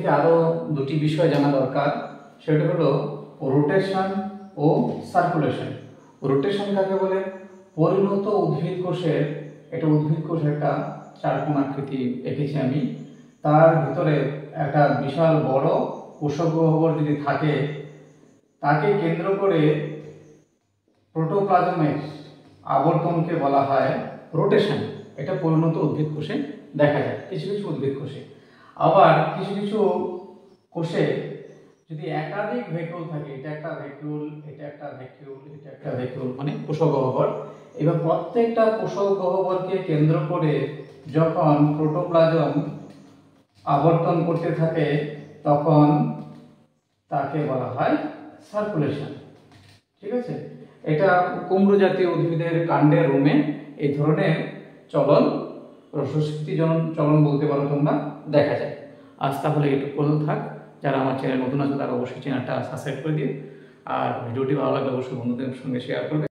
থেকে আরও দুটি বিষয় জানা দরকার, সেটা হলো রোটেশন ও সার্কুলেশন। রোটেশন কাকে বলে? পরিণত উদ্ভিদ কোষের, এটা উদ্ভিদ কোষ একটা চারকোণ আকৃতি এঁকেছি আমি, তার ভিতরে একটা বিশাল বড় কোষক গহ্বর যদি থাকে, তাকে কেন্দ্র করে প্রোটোপ্লাজমের আবর্তনকে বলা হয় রোটেশন। এটা পরিণত উদ্ভিদ কোষে দেখা যায়, কিছু কিছু উদ্ভিদ কোষে। আবার কিছু কিছু কোষে যদি একাধিক ভ্যাকুল থাকে, এটা একটা ভ্যাকুল, এটা একটা ভ্যাকুল, এটা একটা ভ্যাকুল, মানে কোষক গহ্বর, এবার প্রত্যেকটা কোষক গহ্বরকে কেন্দ্র করে যখন প্রোটোপ্লাজম আবর্তন করতে থাকে তখন তাকে বলা হয় সার্কুলেশন। ঠিক আছে, এটা কুমড়ো জাতীয় উদ্ভিদের কাণ্ডের রোমে এই ধরনের চলন, রসস্ফীতি চলন বলতে পারো তোমরা, দেখা যায়। আজ তাহলে এটুকু পর্যন্ত থাক। যারা আমার চ্যানেল নতুন আছে তারা অবশ্যই চ্যানেলটা সাবস্ক্রাইব করে দিও, আর ভিডিওটি ভালো লাগলে অবশ্যই বন্ধুদের সঙ্গে শেয়ার করবে।